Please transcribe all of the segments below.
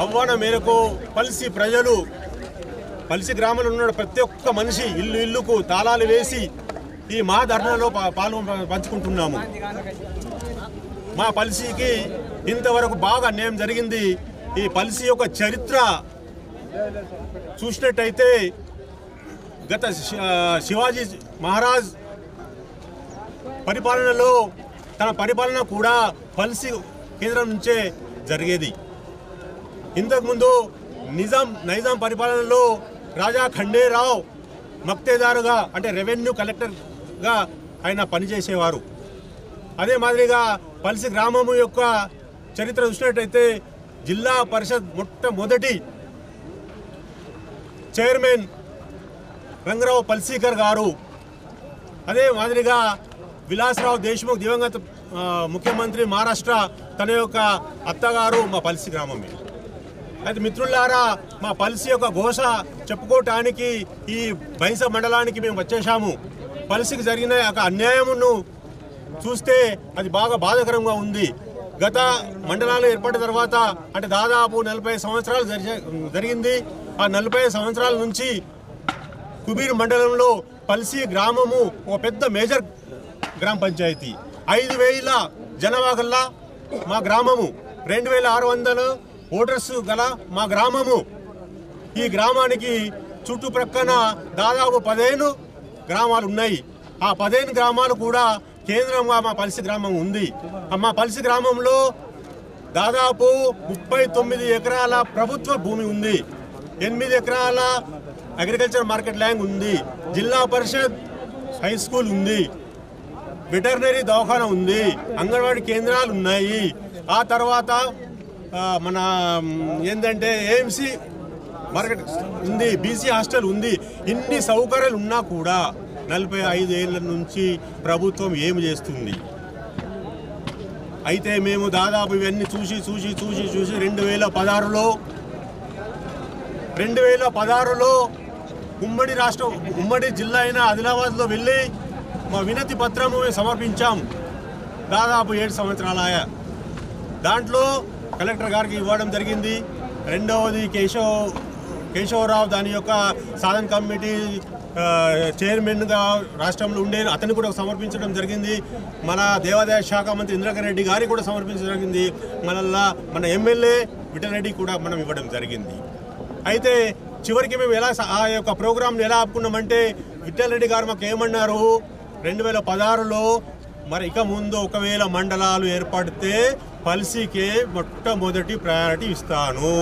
ఆహ్వానం మేరకు పల్సి ప్రజలు పల్సి గ్రామంలో ఉన్న ప్రతి ఒక్క మనిషి ఇల్లు ఇల్లుకు తాళాలు వేసి ఈ మా ధర్నాలో పంచుకుంటున్నాము. మా పల్సికి ఇంతవరకు బాగా అన్యాయం జరిగింది. ఈ పల్సి యొక్క చరిత్ర చూసినట్టయితే గత శివాజీ మహారాజ్ పరిపాలనలో తన పరిపాలన కూడా పల్సి కేంద్రం నుంచే జరిగేది. ఇంతకుముందు నైజాం పరిపాలనలో రాజా ఖండేరావు మక్తేదారుగా అంటే రెవెన్యూ కలెక్టర్గా ఆయన పనిచేసేవారు. అదే మాదిరిగా పల్సి గ్రామము యొక్క చరిత్ర చూసినట్టయితే జిల్లా పరిషత్ మొట్టమొదటి చైర్మన్ రంగరావు పల్సీకర్ గారు, అదే మాదిరిగా విలాసరావు దేశ్ముఖ్ దివంగత ముఖ్యమంత్రి మహారాష్ట్ర తన యొక్క అత్తగారు మా పల్సి గ్రామమే. అయితే మిత్రులారా, మా పల్సి యొక్క ఘోష చెప్పుకోవటానికి ఈ బైంస మండలానికి మేము వచ్చేసాము. పల్సికి జరిగిన ఒక అన్యాయమును చూస్తే అది బాగా బాధాకరంగా ఉంది. గత మండలాలు ఏర్పడిన తర్వాత అంటే దాదాపు 40 సంవత్సరాలు జరిగింది. ఆ 40 సంవత్సరాల నుంచి కుబీర్ మండలంలో పల్సి గ్రామము ఒక పెద్ద మేజర్ గ్రామ పంచాయతీ. 5,000 జనాభా గల మా గ్రామము, 2,600 ఓటర్స్ గల మా గ్రామము. ఈ గ్రామానికి చుట్టుప్రక్కన దాదాపు 15 గ్రామాలు ఉన్నాయి. ఆ 15 గ్రామాలు కూడా కేంద్రంగా మా పల్సి గ్రామం ఉంది. మా పల్సి గ్రామంలో దాదాపు 39 ఎకరాల ప్రభుత్వ భూమి ఉంది, 8 ఎకరాల అగ్రికల్చర్ మార్కెట్ ల్యాండ్ ఉంది, జిల్లా పరిషత్ హై స్కూల్ ఉంది, వెటర్నరీ దవాఖానా ఉంది, అంగన్వాడీ కేంద్రాలు ఉన్నాయి. ఆ తర్వాత మన ఏంటంటే ఏఎంసీ మార్కెట్ ఉంది, బీసీ హాస్టల్ ఉంది. ఇన్ని సౌకర్యాలు ఉన్నా కూడా 45 ఏళ్ళ నుంచి ప్రభుత్వం ఏమి చేస్తుంది? అయితే మేము దాదాపు ఇవన్నీ చూసి 2016లో ఉమ్మడి జిల్లా అయిన ఆదిలాబాద్లో వెళ్ళి మా వినతి పత్రము సమర్పించాము. దాదాపు 7 సంవత్సరాలయా. దాంట్లో కలెక్టర్ గారికి ఇవ్వడం జరిగింది. రెండవది కేశవరావు దాని యొక్క సాధన కమిటీ చైర్మన్గా రాష్ట్రంలో ఉండే అతన్ని కూడా సమర్పించడం జరిగింది. మన దేవాదాయ శాఖ మంత్రి ఇంద్రకరణ్ రెడ్డి గారికి కూడా సమర్పించడం జరిగింది. మన ఎమ్మెల్యే విఠల్ రెడ్డి కూడా మనం ఇవ్వడం జరిగింది. అయితే చివరికి మేము ఆ యొక్క ప్రోగ్రాంను ఎలా ఆపుకున్నామంటే విఠల్ రెడ్డి గారు మాకు ఏమన్నారు, 2016లో మరి ఇక ముందు ఒకవేళ మండలాలు ఏర్పడితే పల్సికే మొట్టమొదటి ప్రయారిటీ ఇస్తాను.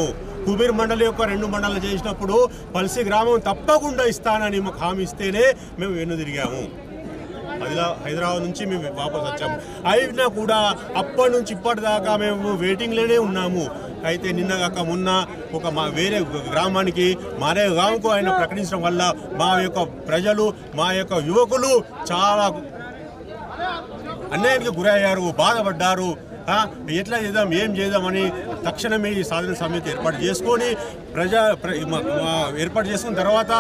కుబీర్ మండలి యొక్క 2 మండలాలు చేసినప్పుడు పల్సి గ్రామం తప్పకుండా ఇస్తానని మాకు హామీ ఇస్తేనే మేము వెనుదిరిగాము. హైదరాబాద్ నుంచి మేము వాపసు వచ్చాము. అయినా కూడా అప్పటి నుంచి ఇప్పటిదాకా మేము వెయిటింగ్లోనే ఉన్నాము. అయితే నిన్నగాక మొన్న వేరే గ్రామానికి మారేగాంకు ఆయన ప్రకటించడం వల్ల మా యొక్క ప్రజలు, మా యొక్క యువకులు చాలా అన్యాయానికి గురయ్యారు, బాధపడ్డారు. ఎట్లా చేద్దాం, ఏం చేద్దామని తక్షణమే ఈ సాధన సమితి ఏర్పాటు చేసుకున్న తర్వాత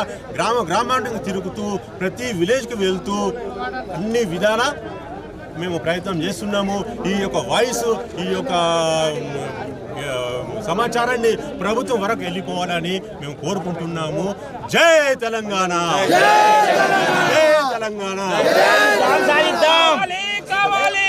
గ్రామానికి తిరుగుతూ ప్రతి విలేజ్కి వెళ్తూ అన్ని విధాల మేము ప్రయత్నం చేస్తున్నాము. ఈ యొక్క వాయిస్, ఈ యొక్క సమాచారాన్ని ప్రభుత్వం వరకు వెళ్ళిపోవాలని మేము కోరుకుంటున్నాము. జై తెలంగాణ, జై తెలంగాణ. కావాలి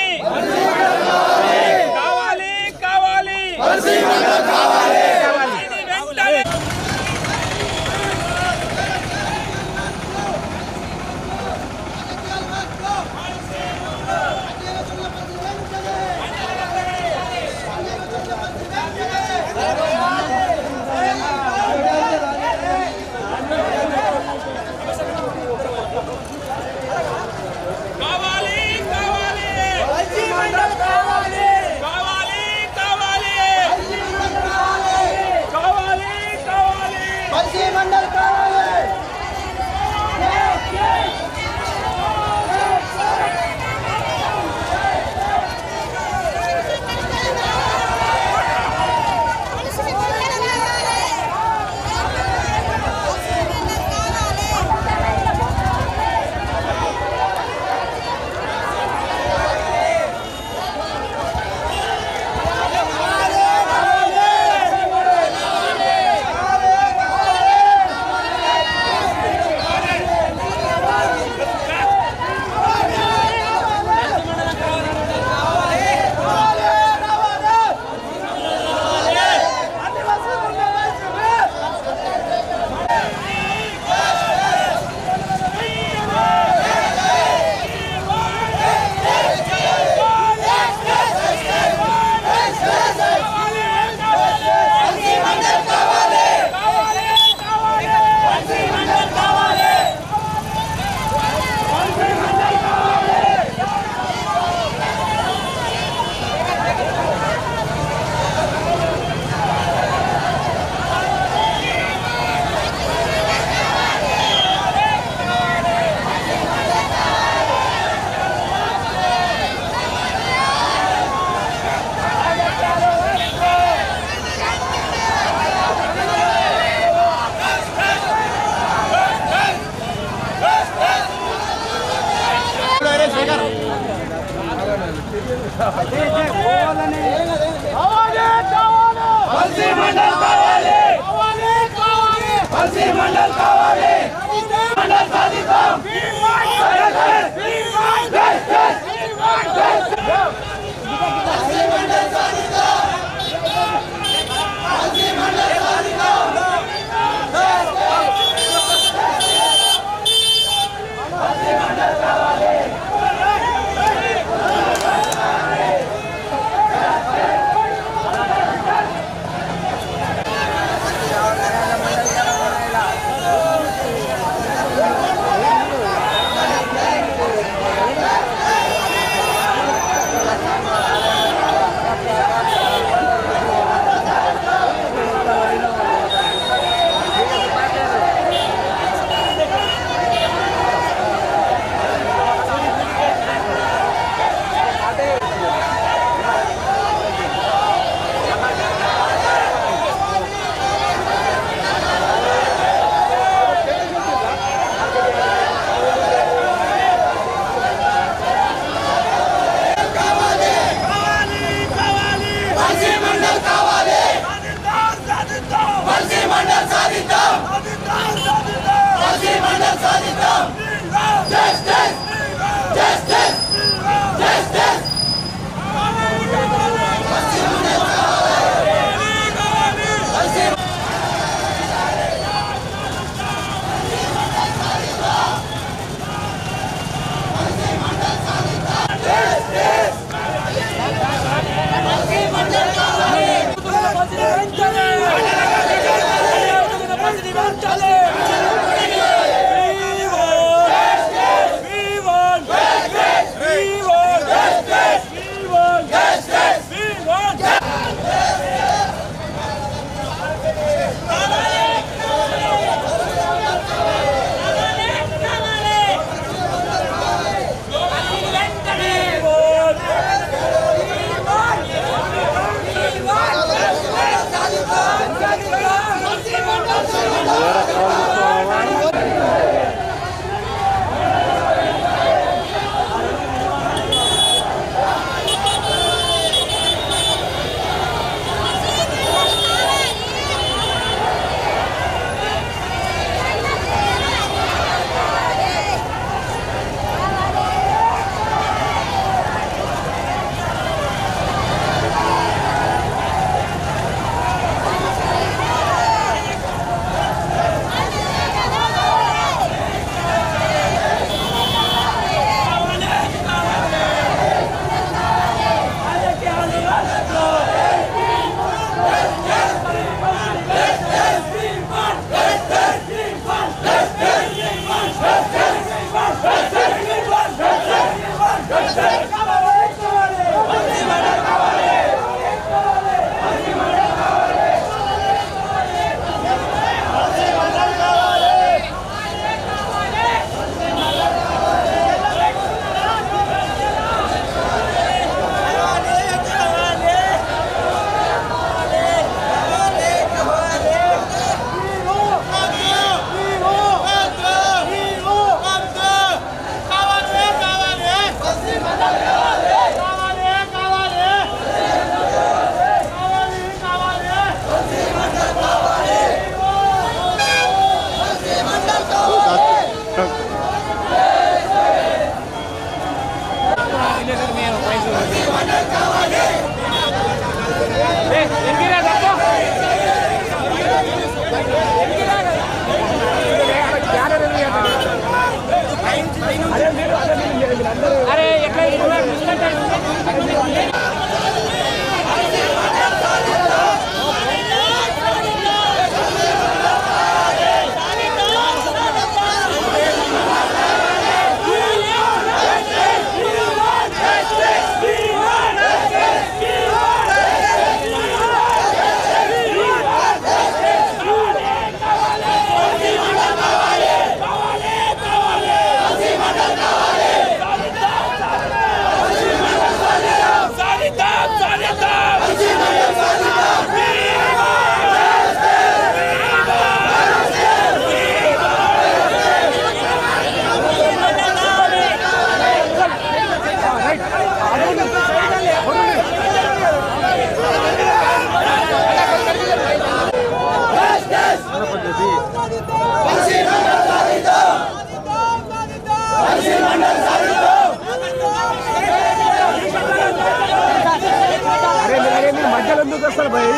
ఎందుకు వస్తారు భయ్?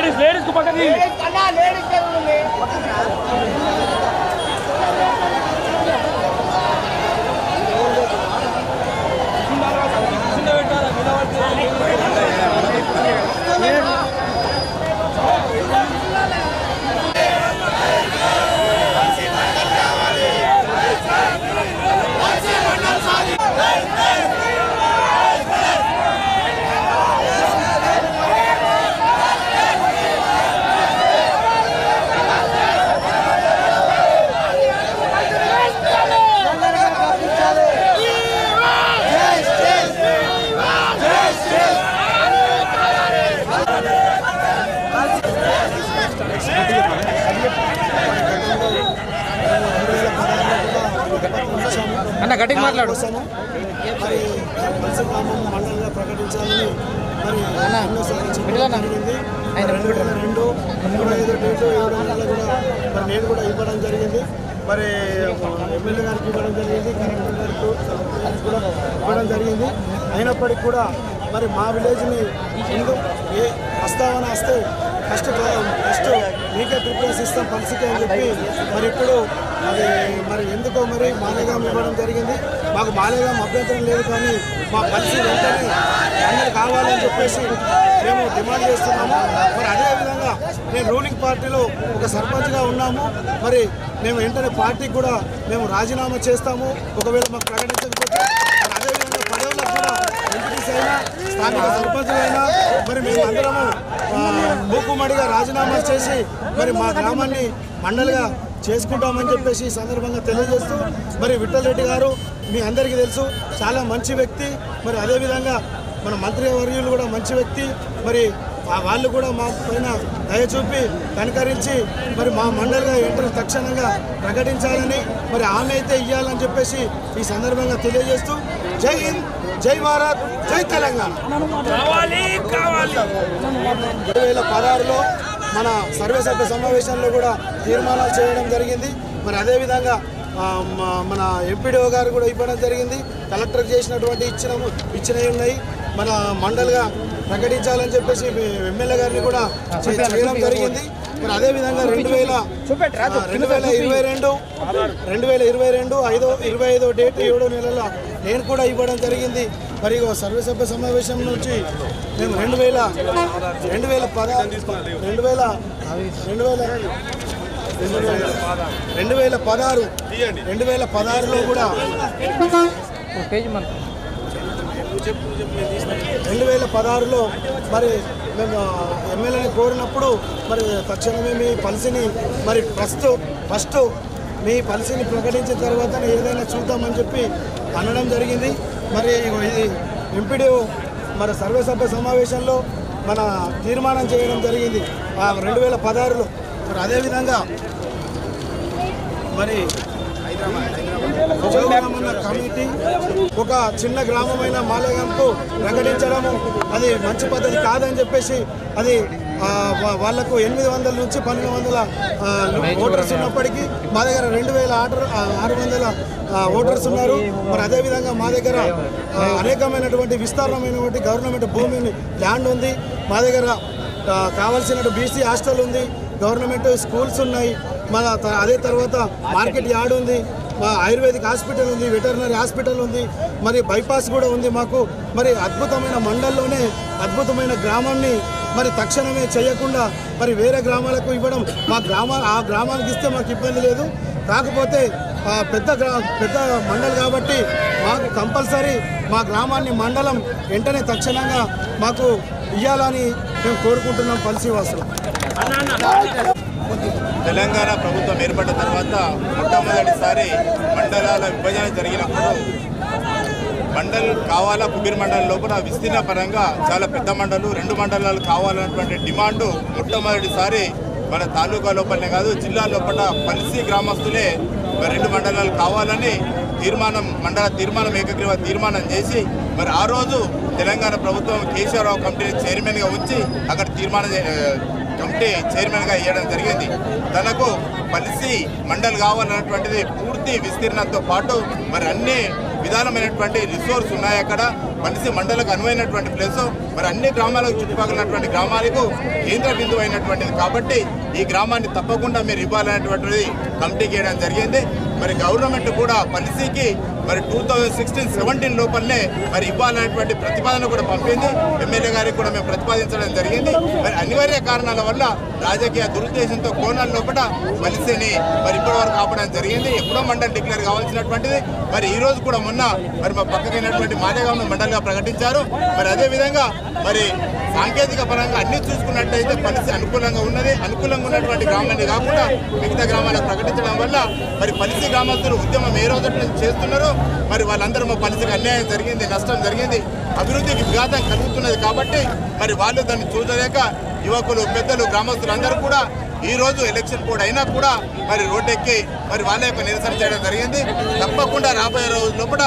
लेडीज को पकड़ ली అన్న గట్టిగా మాట్లాడు. మరి మండలంగా ప్రకటించాలని మరి జరిగింది. 2-25 డేట్ 7 నెలలు కూడా మరి నేను కూడా ఇవ్వడం జరిగింది. మరి ఎమ్మెల్యే గారికి ఇవ్వడం జరిగింది, కలెక్టర్ గారికి కూడా ఇవ్వడం జరిగింది. అయినప్పటికీ కూడా మరి మా విలేజ్ని ముందు ఏ ప్రస్తావన వస్తే ఫస్ట్ మీకే ప్రిఫరెన్స్ ఇస్తాం పరిస్థితి అని చెప్పి మరి ఇప్పుడు అది మరి ఎందుకో మరి మాలేగాం ఇవ్వడం జరిగింది. మాకు మాలేగాం అభ్యంతరం లేదు, కానీ మా పరిస్థితి వెంటనే అందరు కావాలని చెప్పేసి మేము డిమాండ్ చేస్తున్నాము. మరి అదేవిధంగా నేను రూలింగ్ పార్టీలో ఒక సర్పంచ్గా ఉన్నాము. మరి మేము వెంటనే పార్టీకి కూడా మేము రాజీనామా చేస్తాము ఒకవేళ మాకు ప్రకటించకపోతే. అదేవిధంగా పదవులకు కూడా ఎంపీటీసీ అయినా స్థానిక సర్పంచులైనా మరి మేము అందరము మూకుమ్మడిగా రాజీనామా చేసి మరి మా గ్రామాన్ని మండలిగా చేసుకుంటామని చెప్పేసి ఈ సందర్భంగా తెలియజేస్తూ, మరి విఠల్ రెడ్డి గారు మీ అందరికీ తెలుసు చాలా మంచి వ్యక్తి. మరి అదేవిధంగా మన మంత్రి వర్యులు కూడా మంచి వ్యక్తి. మరి వాళ్ళు కూడా మా పైన దయ చూపి కనికరించి మరి మా మండలిగా వెంటనే తక్షణంగా ప్రకటించాలని మరి ఆమె అయితే ఇవ్వాలని చెప్పేసి ఈ సందర్భంగా తెలియజేస్తూ జై హింద్, జై భారత్, జై తెలంగాణ. 2016లో మన సర్వసభ్య సమావేశంలో కూడా తీర్మానాలు చేయడం జరిగింది. మరి అదేవిధంగా మన ఎంపీడీఓ గారు కూడా ఇవ్వడం జరిగింది. కలెక్టర్కి చేసినటువంటి ఇచ్చినవి ఉన్నాయి. మన మండలిగా ప్రకటించాలని చెప్పేసి ఎమ్మెల్యే గారిని కూడా చేయడం జరిగింది. మరి అదేవిధంగా 2022 డేట్ 7 నెలల నేను కూడా ఇవ్వడం జరిగింది. మరి సర్వసభ్య సమావేశం నుంచి మేము 2016లో కూడా 2016లో మరి మేము ఎమ్మెల్యేని కోరినప్పుడు మరి తక్షణమే మీ పాలసీని మరి ఫస్ట్ మీ పాలసీని ప్రకటించిన తర్వాత ఏదైనా చూద్దామని చెప్పి అనడం జరిగింది. మరి ఇది ఎంపీడీఓ మన సర్వసభ్య సమావేశంలో మన తీర్మానం చేయడం జరిగింది 2016లో. మరి అదేవిధంగా మరి కమిటీ ఒక చిన్న గ్రామమైన మాలేగాంకు ప్రకటించడము అది మంచి పద్ధతి కాదని చెప్పేసి అది వాళ్లకు 800 నుంచి 1200 ఓటర్స్ ఉన్నప్పటికీ మా దగ్గర 2600 ఓటర్స్ ఉన్నారు. మరి అదేవిధంగా మా దగ్గర అనేకమైనటువంటి విస్తారమైనటువంటి గవర్నమెంట్ భూమిని ల్యాండ్ ఉంది. మా దగ్గర కావాల్సిన బీసీ హాస్టల్ ఉంది, గవర్నమెంట్ స్కూల్స్ ఉన్నాయి. మన అదే తర్వాత మార్కెట్ యార్డ్ ఉంది, మా ఆయుర్వేదిక్ హాస్పిటల్ ఉంది, వెటర్నరీ హాస్పిటల్ ఉంది, మరి బైపాస్ కూడా ఉంది మాకు. మరి అద్భుతమైన మండలంలోనే అద్భుతమైన గ్రామాన్ని మరి తక్షణమే చేయకుండా మరి వేరే గ్రామాలకు ఇవ్వడం ఆ గ్రామానికి ఇస్తే మాకు ఇబ్బంది లేదు. కాకపోతే పెద్ద మండలి కాబట్టి మాకు కంపల్సరీ మా గ్రామాన్ని మండలం వెంటనే తక్షణంగా మాకు ఇవ్వాలని మేము కోరుకుంటున్నాం. పల్సీవాసులు తెలంగాణ ప్రభుత్వం ఏర్పడిన తర్వాత మొట్టమొదటిసారి మండలాల విభజన జరిగినప్పుడు మండల్ కావాలా కుబీర్ మండలం లోపల విస్తీర్ణ పరంగా చాలా పెద్ద మండలు 2 మండలాలు కావాలన్నటువంటి డిమాండు మొట్టమొదటిసారి మన తాలూకా లోపలనే కాదు జిల్లా లోపల పల్సీ గ్రామస్తులే 2 మండలాలు కావాలని మండల ఏకగ్రీవ తీర్మానం చేసి మరి ఆ రోజు తెలంగాణ ప్రభుత్వం కేశవరావు కమిటీని చైర్మన్గా ఉంచి అక్కడ కమిటీ చైర్మన్గా ఇవ్వడం జరిగింది. తనకు పల్సీ మండల్ కావాలన్నటువంటిది పూర్తి విస్తీర్ణంతో పాటు మరి అన్ని విధానమైనటువంటి రిసోర్స్ ఉన్నాయి. అక్కడ పల్సీ మండలకు అనువైనటువంటి ప్లేసు మరి అన్ని గ్రామాలకు చుట్టుపక్కలటువంటి గ్రామాలకు కేంద్ర బిందువు అయినటువంటిది కాబట్టి ఈ గ్రామాన్ని తప్పకుండా మీరు ఇవ్వాలనేటువంటిది కమిటీకి ఇవ్వడం జరిగింది. మరి గవర్నమెంట్ కూడా పల్సీకి మరి 2016-17 లోపలనే మరి ఇవ్వాలనేటువంటి ప్రతిపాదన కూడా పంపింది. ఎమ్మెల్యే గారికి కూడా మేము ప్రతిపాదించడం జరిగింది. మరి అనివార్య కారణాల వల్ల రాజకీయ దురుద్దేశంతో కోణాల లోపల పల్సీని మరి ఇప్పటి వరకు ఆపడం జరిగింది. ఎప్పుడో మండలి డిక్లేర్ కావాల్సినటువంటిది మరి ఈ రోజు కూడా మొన్న మరి మా పక్కకైనటువంటి మాలేగాంను మండలిగా ప్రకటించారు. మరి అదేవిధంగా మరి సాంకేతిక పరంగా అన్ని చూసుకున్నట్టయితే పల్సీ అనుకూలంగా ఉన్నటువంటి గ్రామాన్ని కాకుండా మిగతా గ్రామాలకు ప్రకటించడం వల్ల మరి పల్సీ గ్రామస్తులు ఉద్యమం ఏ రోజు చేస్తున్నారు. మరి వాళ్ళందరూ మా పల్సీకి అన్యాయం జరిగింది, నష్టం జరిగింది, అభివృద్ధికి విఘాతం కలుగుతున్నది కాబట్టి మరి వాళ్ళు దాన్ని చూడలేక యువకులు పెద్దలు గ్రామస్తులందరూ కూడా ఈ రోజు ఎలక్షన్ కోడ్ అయినా కూడా మరి రోడ్డెక్కి మరి వాళ్ళ యొక్క నిరసన చేయడం జరిగింది. తప్పకుండా రాబోయే రోజు లోపల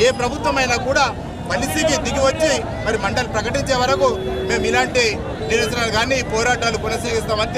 ఏ ప్రభుత్వం అయినా కూడా పల్సీకి దిగి వచ్చి మరి మండలి ప్రకటించే వరకు మేము ఇలాంటి నిరసనలు కానీ పోరాటాలు కొనసాగిస్తామని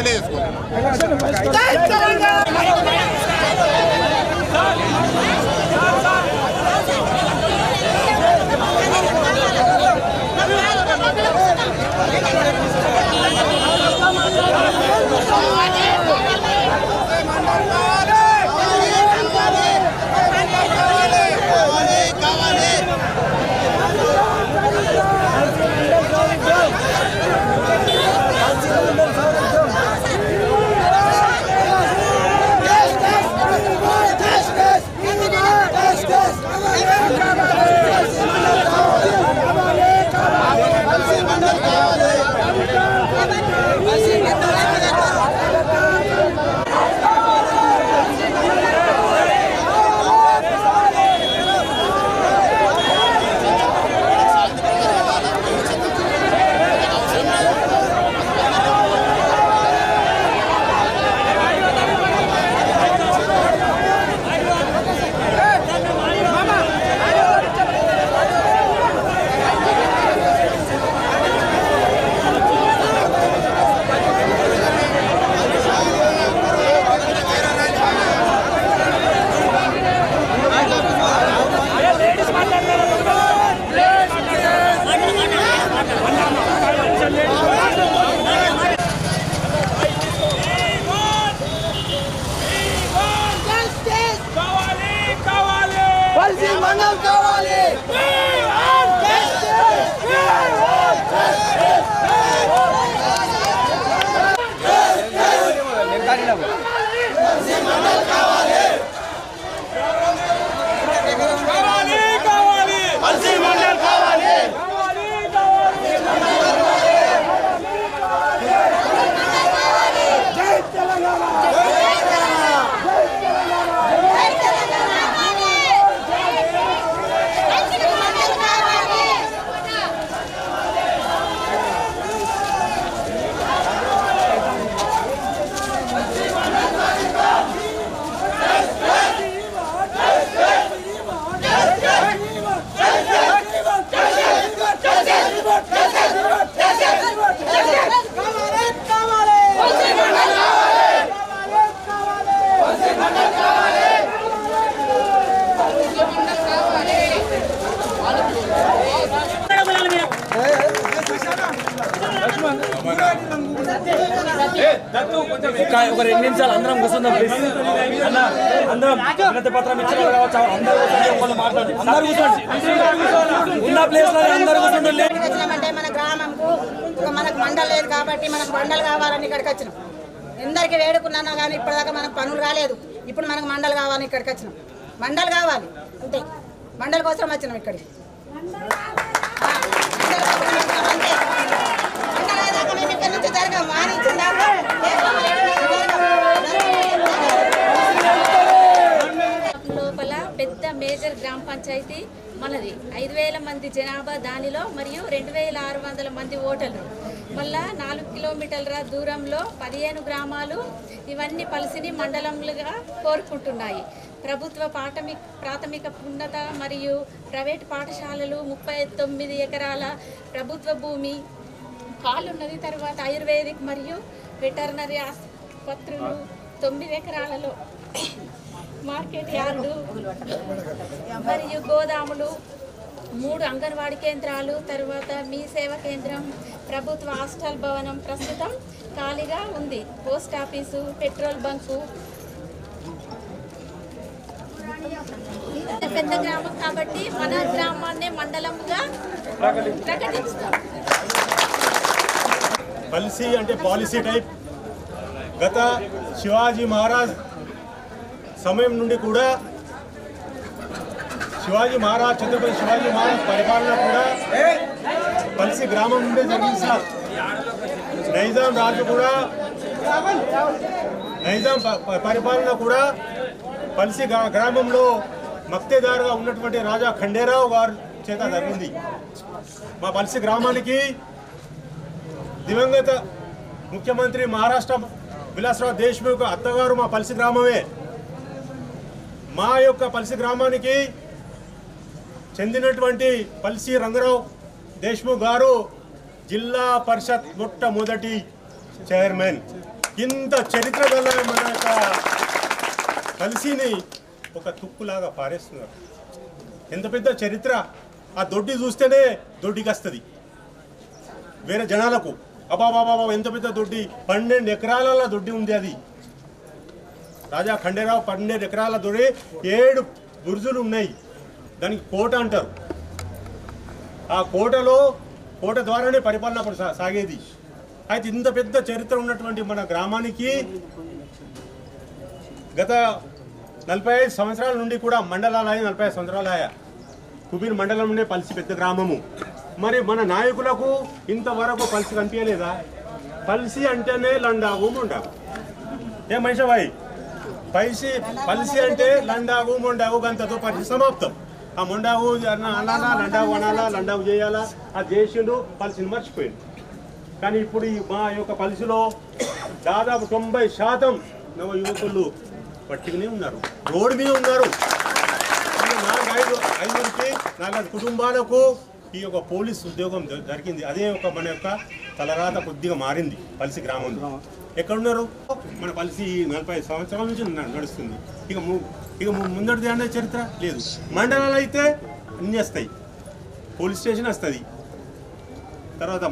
ఒక 2 నిమిషాలు అందరం కూర్చుందాం ప్లీజ్. అన్న అందరం వినతి పత్రం ఇచ్చిన వాళ్ళు కావచ్చు, అందరూ కూర్చొని మాట్లాడు. అందరూ కూర్చోండి, ఉన్న ప్లేస్ లో అందరూ కూర్చోండి. వచ్చినామంటే మన గ్రామంకు మనకు మండలి లేదు కాబట్టి మనకు మండలి కావాలని ఇక్కడికి వచ్చినాం. ఎందరికి వేడుకున్నాను కానీ ఇప్పటిదాకా మనకు పనులు కాలేదు. ఇప్పుడు మనకు మండలి కావాలని ఇక్కడికి వచ్చినాం. మండలి కావాలి అంతే, మండలి కోసం వచ్చినాం ఇక్కడికి. లోపల పెద్ద మేజర్ గ్రామ పంచాయతీ మనది. 5,000 మంది జనాభా దానిలో, మరియు 2,600 మంది ఓటర్లు. మళ్ళా 4 కిలోమీటర్ల దూరంలో 15 గ్రామాలు. ఇవన్నీ పలిసిని మండలంలుగా కోరుకుంటున్నాయి. ప్రభుత్వ ప్రాథమిక ఉన్నత మరియు ప్రైవేట్ పాఠశాలలు, 39 ఎకరాల ప్రభుత్వ భూమి కాలున్నది. తర్వాత ఆయుర్వేదిక్ మరియు వెటర్నరీ ఆసుపత్రులు 9 ఎకరాలలో, మార్కెట్ యార్డు మరియు గోదాములు, 3 అంగన్వాడీ కేంద్రాలు, తర్వాత మీ సేవ కేంద్రం, ప్రభుత్వ హాస్టల్ భవనం ప్రస్తుతం ఖాళీగా ఉంది. Post office, petrol bunk. పెద్ద గ్రామం కాబట్టి మన గ్రామాన్నే మండలంగా ప్రకటిస్తాం. పల్సీ అంటే పాలసీ టైప్. గత శివాజీ మహారాజ్ సమయం నుండి కూడా ఛత్రపతి శివాజీ మహారాజ్ పరిపాలన కూడా పల్సీ గ్రామం నుండి జరిగింది సార్. నైజాం రాజు కూడా పరిపాలన కూడా పల్సీ గ్రామంలో మక్తేదారుగా ఉన్నటువంటి రాజా ఖండేరావు గారి చేత జరిగింది. మా పల్సీ గ్రామానికి దివంగత ముఖ్యమంత్రి మహారాష్ట్ర విలాసరావు దేశ్ముఖ్ అత్తగారు మా పల్సీ గ్రామమే. మా యొక్క పల్సీ గ్రామానికి చెందినటువంటి పల్సీ రంగరావు దేశ్ముఖ్ గారు జిల్లా పరిషత్ మొట్టమొదటి చైర్మన్. ఇంత చరిత్ర గల మన యొక్క పల్సీని ఒక తుక్కులాగా పారేస్తున్నారు. ఎంత పెద్ద చరిత్ర! ఆ దొడ్డి చూస్తేనే దొడ్డికి వస్తుంది వేరే జనాలకు. అబాబాబా ఎంత పెద్ద దొడ్డి! 12 ఎకరాల దొడ్డి ఉంది. అది రాజా ఖండేరావు 12 ఎకరాల దొడ్డి, 7 బుర్జులు ఉన్నాయి. దానికి కోట అంటారు. ఆ కోట ద్వారానే పరిపాలన సాగేది. అయితే ఇంత పెద్ద చరిత్ర ఉన్నటువంటి మన గ్రామానికి గత 45 సంవత్సరాల నుండి కూడా మండలాలు 45 సంవత్సరాలు ఆయా. కుబీర్ మండలం నుండే పల్సీ పెద్ద గ్రామము. మరి మన నాయకులకు ఇంతవరకు పల్సీ కనిపించలేదా? పల్సీ అంటేనే లండాగు మొండాగు. ఏ మనిషిబాయి, పల్సీ అంటే లండాగు మొండాగు గంతతో పరిస్థితి సమాప్తం. ఆ మొండాగు అనాలా, లండాగు అనాలా, లండాగు చేయాలా, అది చేసిండు, పల్సీని మర్చిపోయింది. కానీ ఇప్పుడు మా యొక్క పల్సీలో దాదాపు 90% నవ యువకులు పట్టుకునే ఉన్నారు, రోడ్డు మీద ఉన్నారు. 4-5 కుటుంబాలకు ఈ యొక్క పోలీస్ ఉద్యోగం జరిగింది. అదే ఒక మన యొక్క తలరాత కొద్దిగా మారింది పల్సీ గ్రామంలో. ఎక్కడున్నారు? మన పల్సీ 45 సంవత్సరాల నుంచి నడుస్తుంది. ఇక ముందటిది అనే చరిత్ర లేదు. మండలాలు అయితే అన్నీ వస్తాయి, పోలీస్ స్టేషన్ వస్తుంది, తర్వాత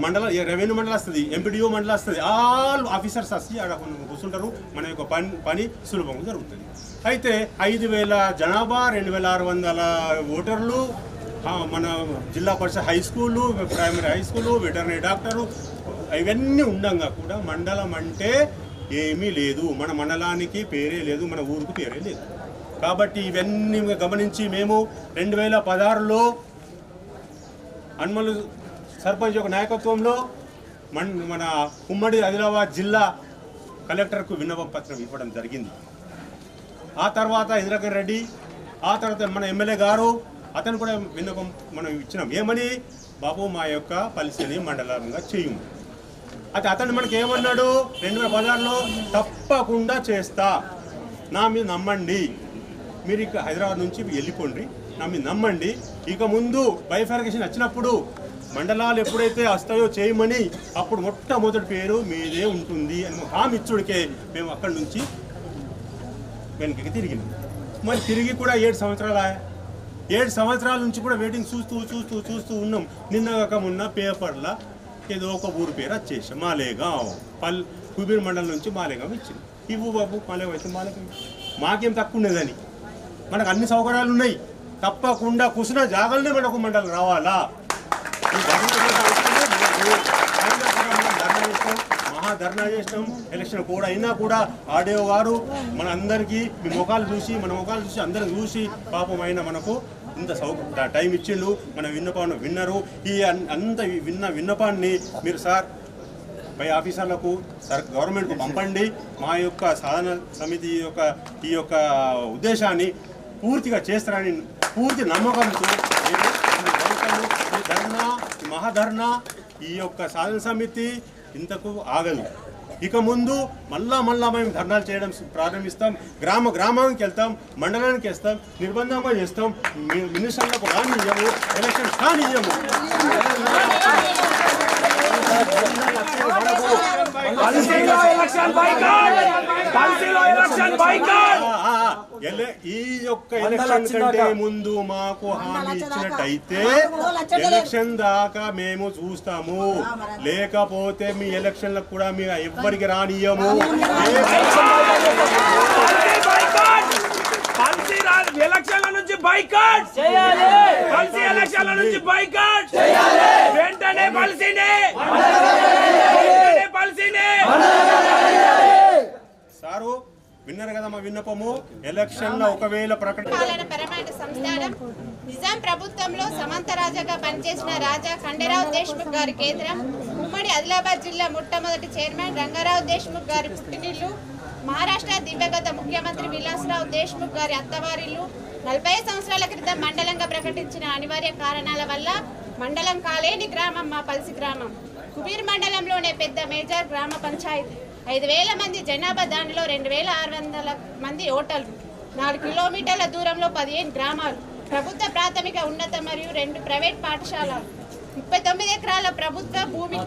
రెవెన్యూ మండలం వస్తుంది, ఎంపీడీఓ మండలం వస్తుంది. ఆల్ ఆఫీసర్స్ వచ్చి అక్కడ కూర్చుంటారు. మన యొక్క పని సులభంగా జరుగుతుంది. అయితే 5,000 జనాభా, 2,600 ఓటర్లు, మన జిల్లా పరిషత్ హై స్కూళ్ళు, primary high school, veterinary doctor, ఇవన్నీ ఉండగా కూడా మండలం అంటే ఏమీ లేదు. మన మండలానికి పేరే లేదు, మన ఊరికి పేరే లేదు. కాబట్టి ఇవన్నీ గమనించి మేము 2016లో అన్మలు సర్పంచ్ యొక్క నాయకత్వంలో మన ఉమ్మడి ఆదిలాబాద్ జిల్లా కలెక్టర్కు విన్నపం పత్రం ఇవ్వడం జరిగింది. ఆ తర్వాత ఇంద్రకరణ్ రెడ్డి, ఆ తర్వాత మన ఎమ్మెల్యే గారు, అతను కూడా విన్నపం మనం ఇచ్చినాం. ఏమని? బాబు మా యొక్క పల్సీని మండలంగా చేయము. అయితే అతను మనకి ఏమన్నాడు? 2016లో తప్పకుండా చేస్తా, నా మీద నమ్మండి, మీరు ఇక హైదరాబాద్ నుంచి వెళ్ళిపోండి, నా మీద నమ్మండి, ఇక ముందు బైఫర్కేషన్ వచ్చినప్పుడు మండలాలు ఎప్పుడైతే వస్తాయో చేయమని అప్పుడు మొట్టమొదటి పేరు మీదే ఉంటుంది అని హామీ ఇచ్చుడికే మేము అక్కడి నుంచి వెనక్కి తిరిగినాం. మరి తిరిగి కూడా 7 సంవత్సరాలు 7 సంవత్సరాల నుంచి కూడా వెయిటింగ్ చూస్తూ ఉన్నాం. నిన్నగాక మొన్న పేపర్లో ఏదో ఒక ఊరు పేరు వచ్చేసాం, మాలేగావ్. కుబీర్ మండలం నుంచి మాలేగావ్ ఇచ్చింది. ఇవ్వు బాబు మళ్ళీ వస్తే మనకి మాకేం తక్కువ ఉండేదని మనకు అన్ని సౌకర్యాలు ఉన్నాయి తప్పకుండా కూర్చున్న జాగాలనే మనకు మండలం రావాలా ధర్నా చేసినాం ఎలక్షన్ కూడా అయినా కూడా ఆడియో గారు మన అందరికీ మీ ముఖాలు చూసి మన ముఖాలు చూసి అందరం చూసి పాపం అయినా మనకు ఇంత టైం ఇచ్చిండు మన విన్నపాన్ని విన్నరు ఈ అంత విన్నపాన్ని మీరు సార్ పై ఆఫీసర్లకు గవర్నమెంట్కు పంపండి మా యొక్క సాధన సమితి ఈ యొక్క ఉద్దేశాన్ని పూర్తిగా చేస్తారని పూర్తి నమ్మకంతో ధర్నా మహాధర్నా ఈ యొక్క సాధన సమితి ఇంతకు ఆగదు ఇక ముందు మళ్ళా మేము ధర్నాలు చేయడం ప్రారంభిస్తాం గ్రామానికి వెళ్తాం మండలానికి వెళ్తాం నిర్బంధంగా చేస్తాం మినిస్టర్లకు రానియ్యము ఎలక్షన్స్ కానియ్యము ఈ యొక్క ఎలక్షన్ కంటే ముందు మాకు హామీ ఇచ్చినట్టయితే ఎలక్షన్ దాకా మేము చూస్తాము లేకపోతే మీ ఎలక్షన్లకు కూడా మేము ఎవ్వరికి రానియము ఎలక్షన్ల నుంచి బైకాట్ చేయాలి ఎలక్షన్ల నుంచి బైకాట్ చేయాలి వెంటనే సారు విన్నారు కదా మా విన్నపము ఎలక్షన్ లో ఒకవేళ పాలనపరమైన సంస్థానం నిజాం ప్రభుత్వంలో సమంతరాజాగా పనిచేసిన రాజా ఖండేరావు దేశ్ముఖ్ గారి కేంద్రం ఉమ్మడి ఆదిలాబాద్ జిల్లా మొట్టమొదటి చైర్మన్ రంగారావు దేశ్ముఖ్ గారి పుట్టినిల్లు మహారాష్ట్ర దివ్యగత ముఖ్యమంత్రి విలాసరావు దేశ్ముఖ్ గారి అత్తవారిల్లు 40 సంవత్సరాల క్రితం మండలంగా ప్రకటించిన అనివార్య కారణాల వల్ల మండలం కాలేని గ్రామం మా పల్సి గ్రామం కుబీర్ మండలంలోనే పెద్ద మేజర్ గ్రామ పంచాయతీ 5,000 మంది జనాభా దానిలో 2,600 మంది ఓటర్లు 4 కిలోమీటర్ల దూరంలో 15 గ్రామాలు ప్రభుత్వ ప్రాథమిక ఉన్నత మరియు 2 ప్రైవేట్ పాఠశాలలు 39 ఎకరాల ప్రభుత్వ భూమి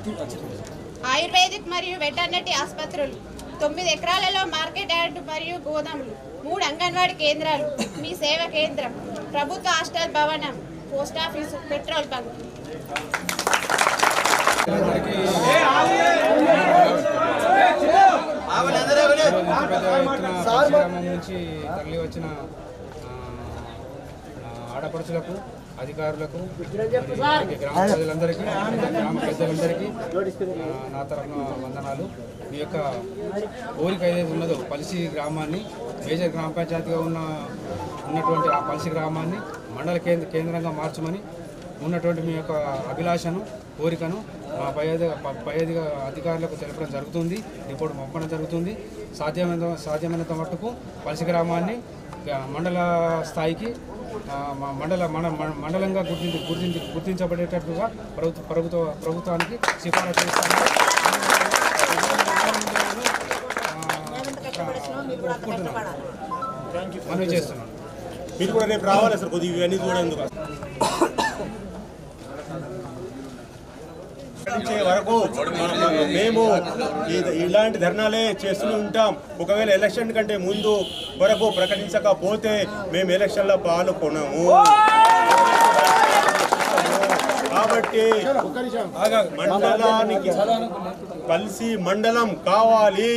ఆయుర్వేదిక్ మరియు వెటర్నరీ ఆసుపత్రులు 9 ఎకరాలలో మార్కెట్ యార్డు మరియు గోదాములు 3 అంగన్వాడీ కేంద్రాలు మీ సేవ కేంద్రం ప్రభుత్వ హాస్టల్ భవనం పోస్ట్ ఆఫీసు పెట్రోల్ బంక్ నుంచి తరలి వచ్చిన ఆడపడుచులకు అధికారులకు గ్రామ ప్రజలందరికీ గ్రామ పెద్దలందరికీ నా తరఫున వందనాలు. మీ యొక్క కోరిక ఏదైతే ఉన్నదో పల్సి గ్రామాన్ని మేజర్ గ్రామ పంచాయతీగా ఉన్నటువంటి ఆ పల్సి గ్రామాన్ని మండల కేంద్రంగా మార్చమని ఉన్నటువంటి మీ యొక్క అభిలాషను కోరికను పై అధికారులకు తెలపడం జరుగుతుంది. రిపోర్ట్ పంపడం జరుగుతుంది. సాధ్యమైనంత మట్టుకు పల్సి గ్రామాన్ని మండల స్థాయికి మండలంగా గుర్తించబడేటట్లుగా ప్రభుత్వానికి సిఫారసు చేస్తాను. మనవి చేస్తున్నాను. మీరు కూడా రేపు రావాలి సార్ కొద్దిగా ఇవన్నీ చూడేందుకు వరకు మేము ఇలాంటి ధర్నాలే చేస్తూ ఉంటాం. ఒకవేళ ఎలక్షన్ కంటే ముందు వరకు ప్రకటించకపోతే మేము ఎలక్షన్లో పాల్గొనము. కాబట్టి మండలానికి పల్సి మండలం కావాలి.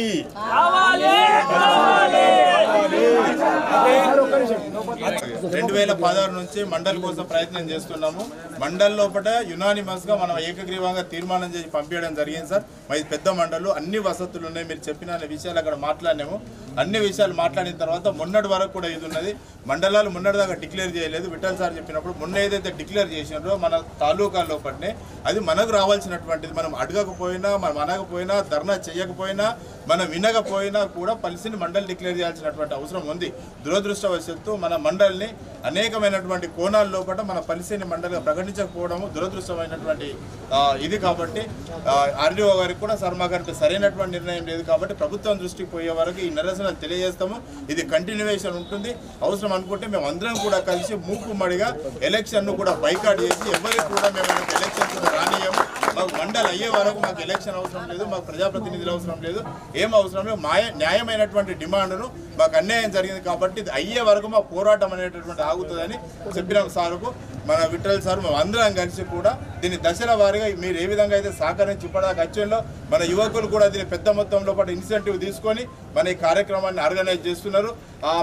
2016 నుంచి మండల్ కోసం ప్రయత్నం చేస్తున్నాము. మండల్ లోపల యునానిమస్ గా మనం ఏకగ్రీవంగా తీర్మానం చేసి పంపించడం జరిగింది సార్. మరి పెద్ద మండలు అన్ని వసతులు ఉన్నాయి. మీరు చెప్పిన విషయాలు అక్కడ మాట్లాడినాము. అన్ని విషయాలు మాట్లాడిన తర్వాత మొన్నటి వరకు కూడా ఇది ఉన్నది. మండలాలు మొన్నటి దాకా డిక్లేర్ చేయలేదు. విఠల్ సార్ చెప్పినప్పుడు మొన్న ఏదైతే డిక్లేర్ చేసినారో మన తాలూకా లోపలనే అది మనకు రావాల్సినటువంటిది. మనం అడగకపోయినా మనం అనకపోయినా ధర్నా చేయకపోయినా మనం వినకపోయినా కూడా పల్సిని మండలి డిక్లేర్ చేయాల్సినటువంటి అవసరం ఉంది. దురదృష్టవశాత్తు మన మండలిని అనేకమైనటువంటి కోణాల లోపల మన పల్సిని మండలిగా ప్రకటించకపోవడము దురదృష్టమైనటువంటి ఇది. కాబట్టి ఆర్డీఓ గారికి కూడా శర్మ గారికి సరైనటువంటి నిర్ణయం లేదు. కాబట్టి ప్రభుత్వం దృష్టికి పోయే వరకు ఈ నిరసన తెలియజేస్తాము. ఇది కంటిన్యూవేషన్ ఉంటుంది. అవసరం అనుకుంటే మేము అందరం కూడా కలిసి మూకుమ్మడిగా ఎలక్షన్ను కూడా బైకాట్ చేసి ఎవరికి కూడా మేము ఎలక్షన్స్ రానియము. మాకు మండలి అయ్యే వరకు మాకు ఎలక్షన్ అవసరం లేదు. మాకు ప్రజాప్రతినిధులు అవసరం లేదు. ఏం అవసరం లేదు. న్యాయమైనటువంటి డిమాండ్ను మాకు అన్యాయం జరిగింది కాబట్టి ఇది అయ్యే వరకు మా పోరాటం అనేటటువంటి ఆగుతుందని చెప్పినాం సార్కు. మన విఠల్ సార్ మేము అందరం కలిసి కూడా దీన్ని దశల వారీగా మీరు ఏ విధంగా అయితే సహకరించి ఇప్పటిదాకా వచ్చేలో మన యువకులు కూడా దీన్ని పెద్ద మొత్తంలో పాటు ఇన్సెంటివ్ తీసుకొని మన ఈ కార్యక్రమాన్ని ఆర్గనైజ్ చేస్తున్నారు.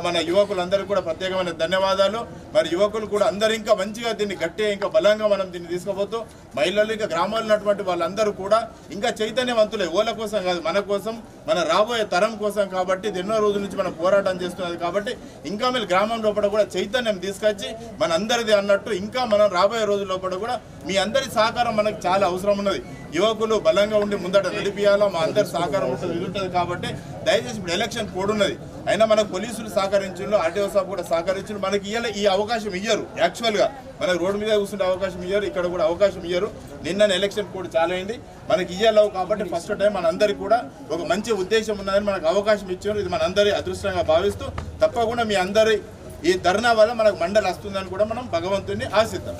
మన యువకులందరికీ కూడా ప్రత్యేకమైన ధన్యవాదాలు. మరి యువకులు కూడా అందరూ ఇంకా మంచిగా దీన్ని గట్టిగా ఇంకా బలంగా మనం దీన్ని తీసుకుపోతూ మహిళలు ఇంకా గ్రామాల్లో ఉన్నటువంటి వాళ్ళందరూ కూడా ఇంకా చైతన్యవంతులే, ఓళ్ళ కోసం కాదు మన కోసం, మన రాబోయే తరం కోసం. కాబట్టి ఇది ఎన్నో రోజుల నుంచి మనం పోరాటం చేస్తున్నది కాబట్టి ఇంకా మీరు గ్రామం లోపల కూడా చైతన్యం తీసుకొచ్చి మన అందరిది అన్నట్టు ఇంకా మనం రాబోయే రోజుల లోపల కూడా మీ అందరి సహకారం మనకు చాలా అవసరం ఉన్నది. యువకులు బలంగా ఉండి ముందట నడిపియాలా, మా అందరి సహకారం ఉంటుంది. కాబట్టి దయచేసి ఇప్పుడు ఎలక్షన్ కోడ్ ఉన్నది, అయినా మనకు పోలీసులు సహకరించారు, ఆర్టీఓ సాబ్ కూడా సహకరించారు. మనకి ఈ అవకాశం ఇయ్యరు, యాక్చువల్గా మనకు రోడ్డు మీద కూర్చుంటే అవకాశం ఇయ్యరు, ఇక్కడ కూడా అవకాశం ఇయ్యరు. నిన్న ఎలక్షన్ కోడ్ చాలా అయింది, మనకి ఇయ్యలేవు. కాబట్టి ఫస్ట్ టైం మనందరికీ కూడా ఒక మంచి ఉద్దేశం ఉన్నదని మనకు అవకాశం ఇచ్చారు. ఇది మనందరి అదృష్టంగా భావిస్తూ తప్పకుండా మీ అందరి ఈ ధర్నా వల్ల మనకు మండలి వస్తుందని కూడా మనం భగవంతుని ఆశిద్దాం.